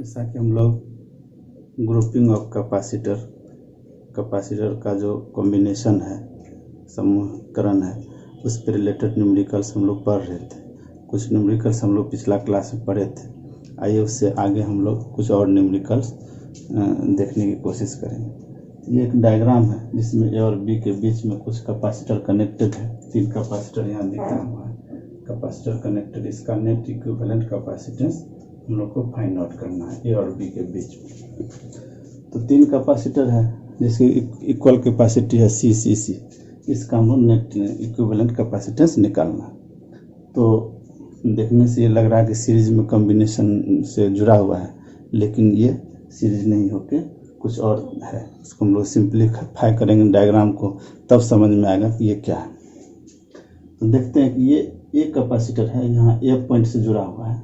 जैसा कि हम लोग ग्रुपिंग ऑफ कैपेसिटर का जो कॉम्बिनेशन है, समूहीकरण है, उस पर रिलेटेड न्यूमेरिकल्स हम लोग पढ़ रहे थे। कुछ न्यूमेरिकल्स हम लोग पिछला क्लास में पढ़े थे। आइए उससे आगे हम लोग कुछ और न्यूमेरिकल्स देखने की कोशिश करेंगे। ये एक डायग्राम है जिसमें ए और बी के बीच में कुछ कैपेसिटर कनेक्टेड है। 3 कैपेसिटर यहाँ दिखा हुआ है, कैपेसिटर कनेक्टेड। इसका नेट इक्विवेलेंट कैपेसिटेंस हम लोग को फाइंड आउट करना है ए और बी के बीच में। तो 3 कैपेसिटर है जिसकी इक्वल कैपेसिटी है सी। इसका हम लोग नेट इक्विवेलेंट कैपेसिटेंस निकालना है। तो देखने से ये लग रहा है कि सीरीज में कॉम्बिनेशन से जुड़ा हुआ है, लेकिन ये सीरीज नहीं होके कुछ और है। इसको हम लोग सिंप्लीफाई करेंगे डायग्राम को, तब समझ में आएगा कि ये क्या है। तो देखते हैं कि ये एक कैपेसिटर है, यहाँ ए पॉइंट से जुड़ा हुआ है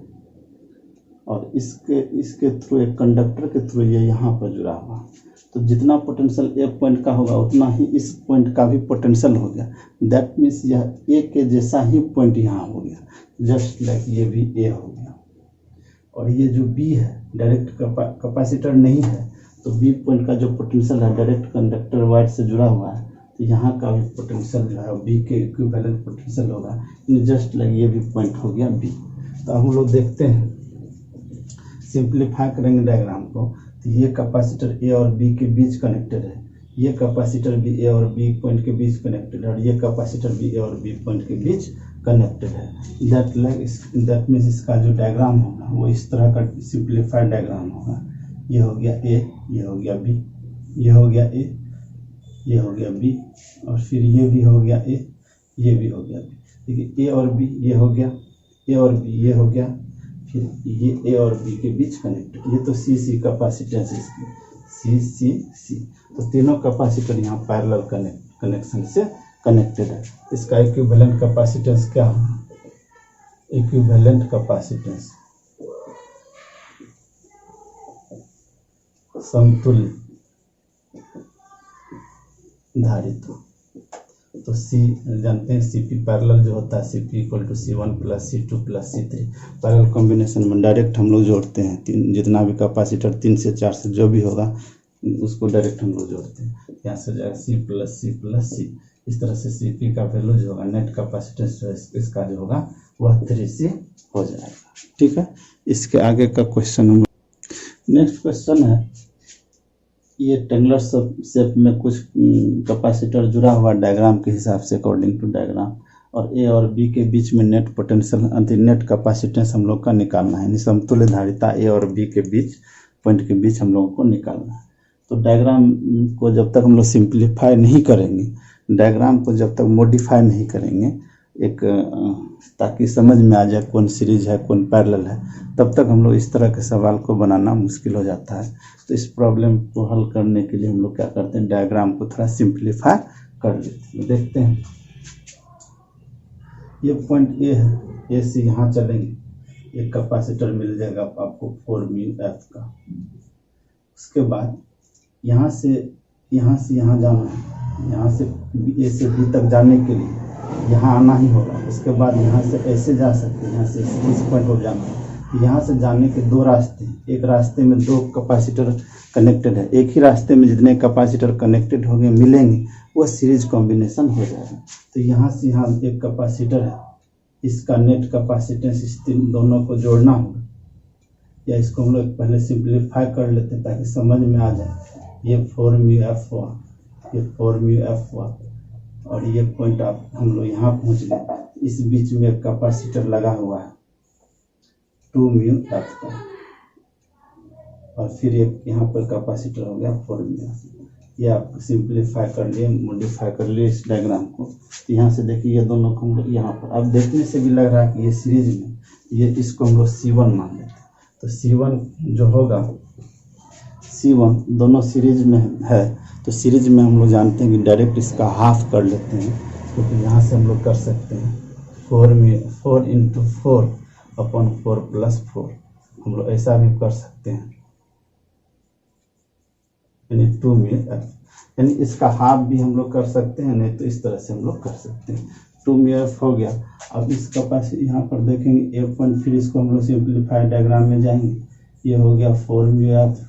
और इसके थ्रू एक कंडक्टर के थ्रू ये यहाँ पर जुड़ा हुआ है। तो जितना पोटेंशियल ए पॉइंट का होगा उतना ही इस पॉइंट का भी पोटेंशियल हो गया। दैट मीन्स यह ए के जैसा ही पॉइंट यहाँ हो गया, जस्ट लाइक ये भी ए हो गया। और ये जो बी है डायरेक्ट कैपेसिटर नहीं है, तो बी पॉइंट का जो पोटेंशियल है डायरेक्ट कंडक्टर वायर से जुड़ा हुआ है, तो यहाँ का भी पोटेंशियल जो है बी के इक्विवेलेंट पोटेंशियल होगा, जस्ट लाइक ये भी पॉइंट हो गया बी। तो हम लोग देखते हैं, सिंप्लीफाई करेंगे डायग्राम को। तो ये कैपेसिटर ए और बी के बीच कनेक्टेड है, ये कैपेसिटर भी ए और बी पॉइंट के बीच कनेक्टेड है, और ये कैपेसिटर भी ए और बी पॉइंट के बीच कनेक्टेड है। दैट मीन्स इसका जो डायग्राम होगा वो इस तरह का सिंप्लीफाइड डायग्राम होगा। ये हो गया ए, ये हो गया बी, ये हो गया ए, ये हो गया बी, और फिर ये भी हो गया ए, ये भी हो गया बी। देखिए ए और बी ये हो गया, ए और बी ये हो गया, फिर ये ए और बी के बीच कनेक्टेड। ये तो सी कैपेसिटेंस इसकी सी। तो तीनों कैपेसिटर यहाँ पैरेलल कनेक्शन से कनेक्टेड है। इसका इक्विवेलेंट कैपेसिटेंस क्या होगा? इक्विवेलेंट कैपेसिटेंस समतुल्य धारित्व। तो सी जानते हैं, सी पी पैरेलल जो होता है C P equal to C one plus C two plus सी3। पैरेलल कॉम्बिनेशन में डायरेक्ट हम लोग जोड़ते हैं। जितना भी कैपेसिटर 3 से 4 से जो भी होगा उसको डायरेक्ट हम लोग जोड़ते हैं। यहाँ से जाएगा सी प्लस सी। इस तरह से सी पी का वैल्यू जो होगा नेट कैपेसिटेंस जो इसका जो होगा वह 3C हो जाएगा। ठीक है, इसके आगे का क्वेश्चन हम नेक्स्ट क्वेश्चन है। ये टेंगुलर शेप में कुछ कैपेसिटर जुड़ा हुआ डायग्राम के हिसाब से अकॉर्डिंग टू डायग्राम, और ए और बी के बीच में नेट पोटेंशियल नेट कैपेसिटेंस हम लोग का निकालना है। समतुल्य धारिता ए और बी के बीच पॉइंट के बीच हम लोगों को निकालना है। तो डायग्राम को जब तक हम लोग सिंप्लीफाई नहीं करेंगे, डायग्राम को जब तक मॉडिफाई नहीं करेंगे एक ताकि समझ में आ जाए कौन सीरीज है कौन पैरेलल है, तब तक हम लोग इस तरह के सवाल को बनाना मुश्किल हो जाता है। तो इस प्रॉब्लम को हल करने के लिए हम लोग क्या करते हैं, डायग्राम को थोड़ा सिंप्लीफाई कर लेते हैं। देखते हैं, ये पॉइंट ए है, ए से यहाँ चलेंगे, एक कैपेसिटर मिल जाएगा आपको 4μF का। उसके बाद यहाँ से यहाँ जाना है, यहाँ से ए से बी तक जाने के लिए यहाँ आना ही होगा। उसके बाद यहाँ से ऐसे जा सकते हैं, यहाँ से इस पॉइंट पर जाना है। यहाँ से जाने के 2 रास्ते, एक रास्ते में 2 कैपेसिटर कनेक्टेड है, एक ही रास्ते में जितने कैपेसिटर कनेक्टेड होंगे मिलेंगे वो सीरीज कॉम्बिनेशन हो जाएगा। तो यहाँ से यहाँ एक कैपेसिटर है, इसका नेट कैपेसिटेंस इस दोनों को जोड़ना होगा, या इसको हम लोग पहले सिंप्लीफाई कर लेते हैं ताकि समझ में आ जाए। ये 4μF हुआ, ये 4μF हुआ, और ये पॉइंट आप हम लोग यहाँ पहुँच गए। इस बीच में एक कैपेसिटर लगा हुआ है 2μF का, और फिर एक यहाँ पर कैपेसिटर हो गया 4μF। ये आप सिंप्लीफाई कर लिए, मॉडिफाई कर लिए इस डायग्राम को। तो यहाँ से देखिए ये दोनों को हम लोग यहाँ पर, अब देखने से भी लग रहा है कि ये सीरीज में, ये इसको हम लोग C1 मान लेते हैं। तो C1 जो होगा, C1 दोनों सीरीज में है, तो सीरीज में हम लोग जानते हैं कि डायरेक्ट इसका हाफ कर लेते हैं, क्योंकि तो यहाँ से हम लोग कर सकते हैं 4 × 4 अपॉन 4 + 4, हम लोग ऐसा भी कर सकते हैं, यानी 2μF, यानी इसका हाफ भी हम लोग कर सकते हैं, नहीं तो इस तरह से हम लोग कर सकते हैं। 2μF हो गया। अब इस कैपेसिटी यहाँ पर देखेंगे ए पॉइंट, फिर इसको हम लोग सिंप्लीफाइड डायग्राम में जाएंगे, ये हो गया 4 म्यू एफ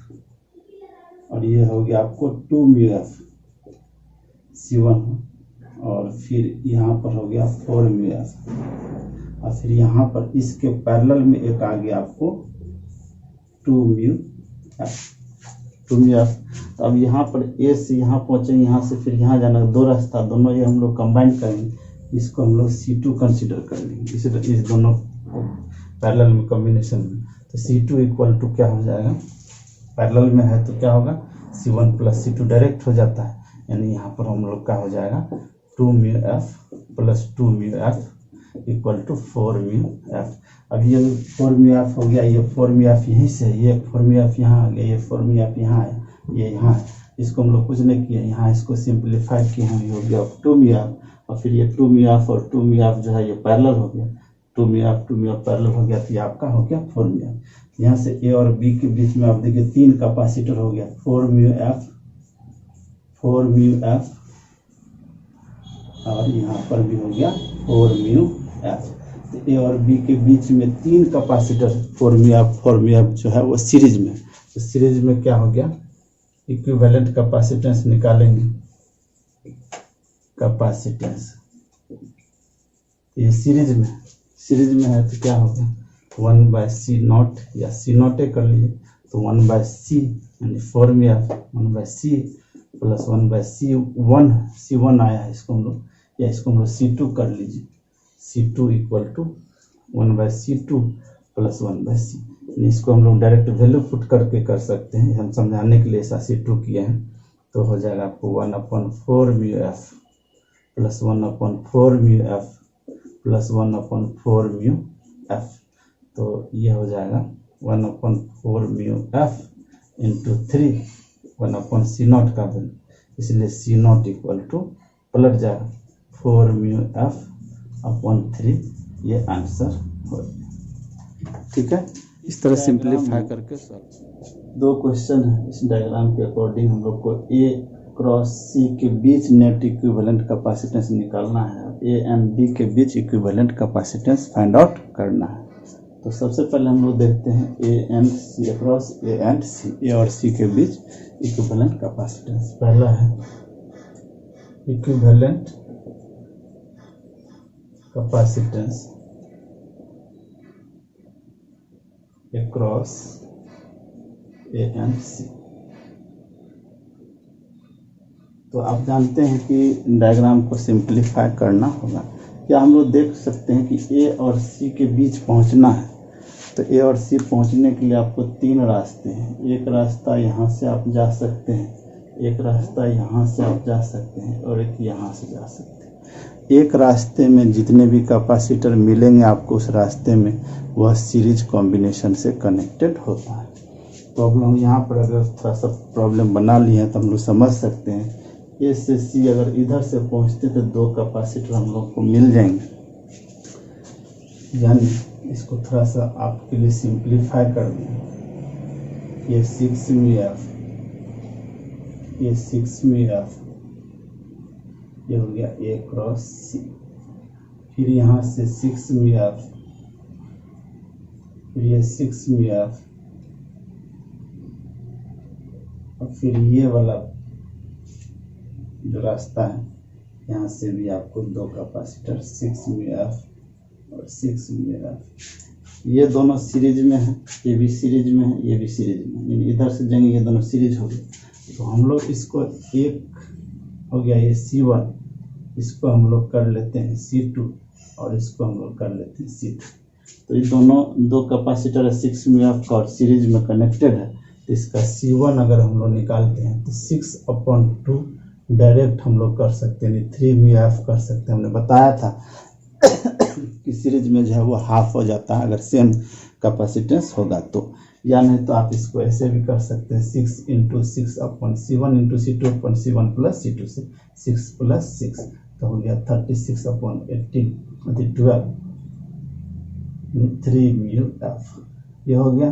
और ये हो गया आपको 2 म्यू एफ C1 और फिर यहाँ पर हो गया 4 म्यू एफ और फिर यहाँ पर इसके पैरेलल में एक आ गया आपको 2 म्यू एफ। तो अब यहाँ पर ए से यहाँ पहुँचे, यहाँ से फिर यहाँ जाना, दो रास्ता, दोनों ये हम लोग कंबाइन करेंगे, इसको हम लोग C2 कंसिडर कर लेंगे इस दोनों पैरेलल में कॉम्बिनेशन में। तो C2 इक्वल टू क्या हो जाएगा, पैरेलल में है तो क्या होगा C1 प्लस C2 डायरेक्ट हो जाता है, यानी यहाँ पर हम लोग का हो जाएगा 2 mu F plus 2 mu F equal to 4 mu F. अब ये 4 म्यू एफ हो गया, ये 4 म्यू एफ यहीं से, ये 4 म्यू एफ यहाँ आ गया, ये 4 म्यू एफ यहाँ है, ये यहाँ है, इसको हम लोग कुछ नहीं किया, यहाँ इसको सिंप्लीफाई किए हैं, ये हो गया 2 म्यू एफ और फिर ये 2 म्यू एफ और 2 म्यू एफ जो है ये पैरेलल हो गया, 2 म्यू एफ पैरेलल हो गया, तो ये आपका हो गया 4 म्यू एफ। यहाँ से ए और बी के बीच में आप देखिए 3 कैपेसिटर हो गया, 4 म्यू एफ और यहाँ पर भी हो गया 4 म्यू एफ। तो ए और बी के बीच में 3 कैपेसिटर 4 म्यू एफ जो है वो सीरीज में, तो सीरीज में क्या हो गया, इक्विवेलेंट कैपेसिटेंस निकालेंगे, कैपेसिटेंस ये सीरीज में है तो क्या होगा 1/C0 या C0 कर लीजिए, तो 1/C यानी 4 mu F 1/C plus 1/C1 C1 आया है, इसको हम लोग या इसको हम लोग C2 कर लीजिए, C2 equal to 1/C2 plus 1/C, इसको हम लोग डायरेक्ट वैल्यू पुट करके कर सकते हैं, हम समझाने के लिए ऐसा C2 किए हैं। तो हो जाएगा आपको 1/4 mu F plus 1/4 mu F plus 1/4 mu F, तो ये हो जाएगा 1/4 म्यू एफ इंटू 3 1/C0 का वैल्यू, इसलिए C0 इक्वल टू पलट जाएगा 4 म्यू एफ अपॉन 3, ये आंसर हो गया। ठीक है, इस तरह सिंप्लीफाई करके सॉल्व। 2 क्वेश्चन है, इस डायग्राम के अकॉर्डिंग हम लोग को ए क्रॉस सी के बीच नेट इक्विवेलेंट कैपेसिटेंस निकालना है, ए एंड बी के बीच इक्विवेलेंट कैपेसिटेंस फाइंड आउट करना है। तो सबसे पहले हम लोग देखते हैं A and C, across A and C, A और सी के बीच इक्विवेलेंट कैपेसिटेंस। पहला है equivalent capacitance across A and C. तो आप जानते हैं कि डायग्राम को सिंप्लीफाई करना होगा। क्या हम लोग देख सकते हैं कि ए और सी के बीच पहुंचना है, तो ए और सी पहुंचने के लिए आपको 3 रास्ते हैं। एक रास्ता यहाँ से आप जा सकते हैं, एक रास्ता यहाँ से आप जा सकते हैं और एक यहाँ से जा सकते हैं। एक रास्ते में जितने भी कैपेसिटर मिलेंगे आपको उस रास्ते में, वह सीरीज कॉम्बिनेशन से कनेक्टेड होता है। प्रॉब्लम यहाँ पर अगर थोड़ा सा प्रॉब्लम बना लिए हैं तो हम लोग समझ सकते हैं, ए से सी अगर इधर से पहुँचते तो 2 कैपेसिटर हम लोग को मिल जाएंगे, यानी इसको थोड़ा सा आपके लिए सिंप्लीफाई कर दें। ये 6 म्यू एफ, ये 6 म्यू एफ, ये हो गया ए क्रॉस सी, फिर यहाँ से 6 म्यू एफ, फिर ये 6 म्यू एफ और फिर ये वाला जो रास्ता है यहाँ से भी आपको 2 कैपेसिटर 6 म्यू एफ और 6 म्यू एफ, ये दोनों सीरीज में है, ये भी सीरीज में है, ये भी सीरीज में है, यानी इधर से जाएंगे ये दोनों सीरीज हो गए। तो हम लोग इसको एक हो गया ये C1, इसको हम लोग कर लेते हैं C2 और इसको हम लोग कर लेते हैं C3। तो ये दोनों 2 कैपेसिटर 6 म्यू एफ का और सीरीज में कनेक्टेड है, तो इसका C1 अगर हम लोग निकालते हैं तो 6/2 डायरेक्ट हम लोग कर सकते हैं, 3 म्यू एफ कर सकते हैं। हमने बताया था कि सीरीज में जो है वो हाफ हो जाता है अगर सेम कैपेसिटेंस होगा तो, या नहीं तो आप इसको ऐसे भी कर सकते हैं 6 × 6/C1 × C2/C1 प्लस C2 से 6 + 6, तो हो गया 36/18 12 3 म्यू एफ, ये हो गया।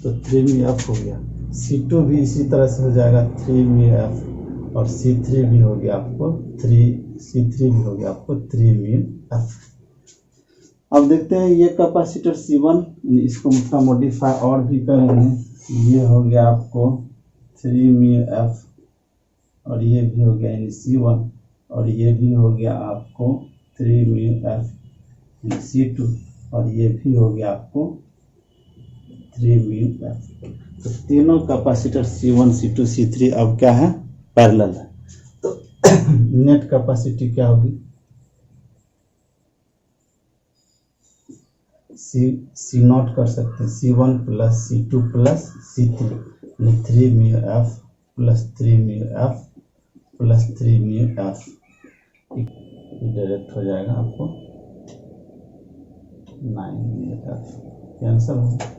तो 3 म्यू एफ हो गया, C2 भी इसी तरह से हो जाएगा 3 म्यू एफ और C3 भी हो गया आपको 3 म्यू एफ। अब देखते हैं ये कैपेसिटर C1, इसको थोड़ा मॉडिफाई और भी करेंगे। ये हो गया आपको 3 म्यू एफ, और ये भी हो गया यानी C1, और ये भी हो गया आपको 3 म्यू एफ C2, और ये भी हो गया आपको 3 म्यू एफ। तो तीनों कैपेसिटर C1, C2, C3 अब क्या है, पैरेलल है। तो नेट कैपेसिटी क्या होगी, सी नॉट कर सकते हैं C1 plus C2 plus C3, यानी 3 mu F plus 3 mu F plus 3 mu F, direct हो जाएगा आपको 9 म्यू एफ, ये आंसर होगा।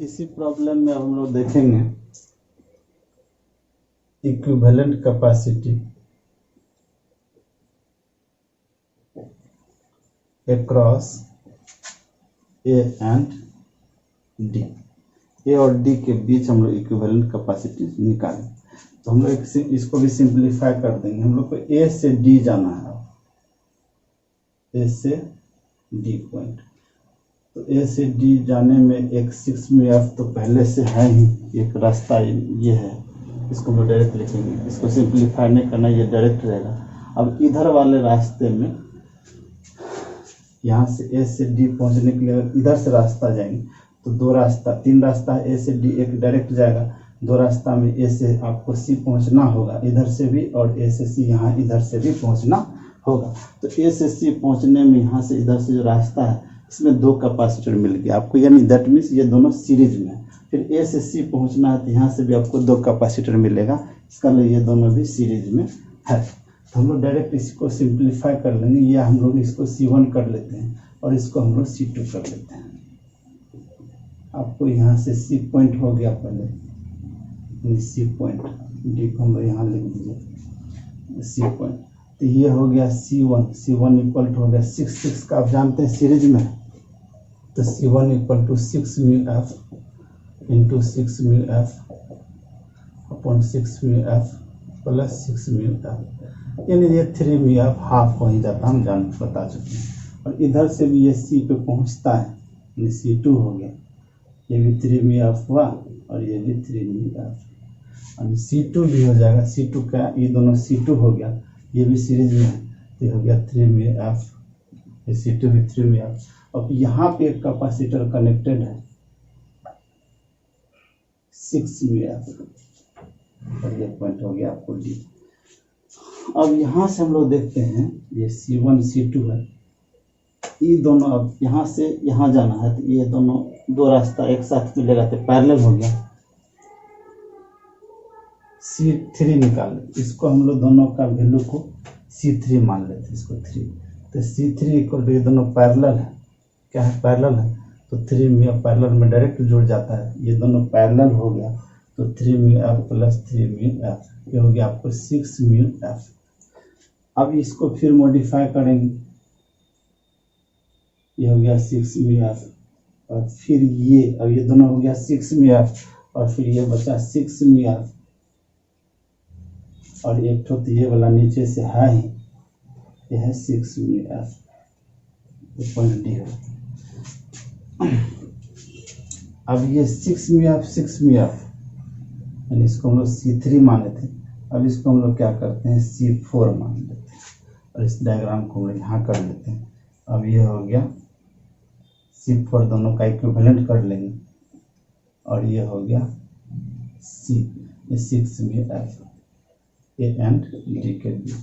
इसी प्रॉब्लम में हम लोग देखेंगे equivalent capacity across A and D, A और डी के बीच हम लोग इक्विवेलेंट कैपेसिटी निकालें। तो हम लोग इसको भी सिंप्लीफाई कर देंगे। हम लोग को ए से डी जाना है, ए से डी पॉइंट। तो ए से डी जाने में एक 6 म्यू एफ तो पहले से है ही, एक रास्ता ये है, इसको हम लोग डायरेक्ट लिखेंगे। इसको सिंप्लीफाई नहीं करना, ये डायरेक्ट रहेगा। अब इधर वाले रास्ते में यहाँ से ए से डी पहुँचने के लिए अगर इधर से रास्ता जाएंगे तो 2 रास्ता, 3 रास्ता है, ए से डी एक डायरेक्ट जाएगा, 2 रास्ता में ए से आपको सी पहुँचना होगा इधर से भी, और ए से सी यहाँ इधर से भी पहुँचना होगा। तो ए से सी पहुँचने में यहाँ से इधर से जो रास्ता है इसमें 2 कैपेसिटर मिल गया आपको, यानी दैट मीन्स ये दोनों सीरीज में है। फिर ए से सी पहुँचना है तो यहाँ से भी आपको 2 कैपेसिटर मिलेगा, इसका लिए ये दोनों भी सीरीज में है। तो हम लोग डायरेक्ट इसको सिंप्लीफाई कर लेंगे, या हम लोग इसको C1 कर लेते हैं और इसको हम लोग C2 कर लेते हैं। आपको यहाँ से C पॉइंट हो गया पहले, C पॉइंट, डी को हम लोग यहाँ लिख दीजिए C पॉइंट। तो ये हो गया C1 इक्वल टू हो गया 6 का आप जानते हैं सीरीज में, तो C1 equal to 6 mu F into 6 mu F upon 6 mu F plus 6 mu F, यानी ये 3 म्यू एफ हाफ हो ही जाता, हम बता चुके हैं। और इधर से भी ये सी पे पहुंचता है, यानी C2 हो गया, ये भी 3 म्यू एफ हुआ और ये भी 3 म्यू एफ, और C2 भी हो जाएगा। C2 का ये दोनों C2 हो गया, ये भी सीरीज में है, तो ये हो गया 3 म्यू एफ, ये C2 भी 3 म्यू एफ। अब यहाँ पे एक कैपेसिटर कनेक्टेड है 6 म्यू एफ, और ये पॉइंट हो गया आपको डी। अब यहाँ से हम लोग देखते हैं ये C1 C2 है, ये दोनों अब यहाँ से यहाँ जाना है, तो ये दोनों 2 रास्ता एक साथ मिलेगा तो पैरेलल हो गया। C3 निकाल, इसको हम लोग दोनों का वैल्यू को C3 मान लेते हैं, इसको 3। तो C3 इक्वल टू ये दोनों पैरेलल है, क्या है, पैरेलल है, तो 3 म्यू पैरेलल में डायरेक्ट जुड़ जाता है, ये दोनों पैरेलल हो गया, तो 3 mu F plus 3 mu F, ये हो गया आपको 6 म्यू एफ। अब इसको फिर मॉडिफाई करेंगे, ये हो गया 6 म्यू एफ, और फिर ये, अब ये दोनों हो गया 6 म्यू एफ, और फिर ये बचा 6 म्यू एफ, और एक तो ये वाला नीचे से है ही, ये है 6 म्यू एफ, ये पॉइंट डी हो। अब ये 6 म्यू एफ, यानी इसको हम लोग C3 माने थे, अब इसको हम लोग क्या करते हैं C4 मान लेते हैं, और इस डायग्राम को हम लोग यहाँ कर लेते हैं। अब ये हो गया C4, दोनों का इक्विवेलेंट कर लेंगे, और ये हो गया C, ये 6 mu F, A and D के बीच।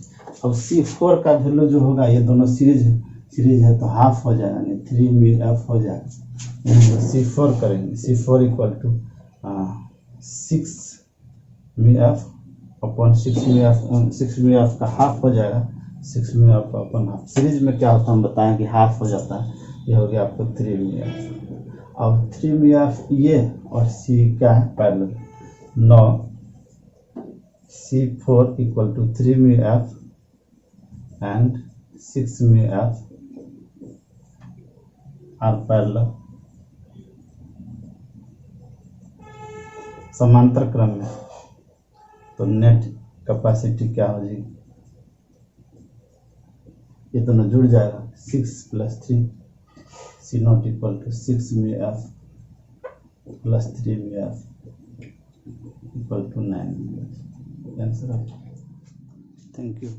अब C4 का वैल्यू जो होगा, ये दोनों सीरीज है तो हाफ हो जाएगा, यानी 3 म्यू एफ हो जाएगा। C4 करेंगे, C4 equal to 6 mu F upon 6 mu F, 6 mu F का हाफ हो जाएगा, 6 mu F upon half. Series में क्या होता है हम बताएं कि हाफ हो जाता है, ये हो गया आपको 3 म्यू एफ। अब 3 म्यू एफ ये और C क्या है, parallel. 9 C4 equal to 3 mu F and 6 mu F are parallel, समांतर क्रम में। तो नेट कैपेसिटी क्या हो जाएगी, ये दोनों जुड़ जाएगा, 6 plus 3 C naught equal to 6 mu F plus 3 mu F equal to 9 mu F. Answer है। Thank you.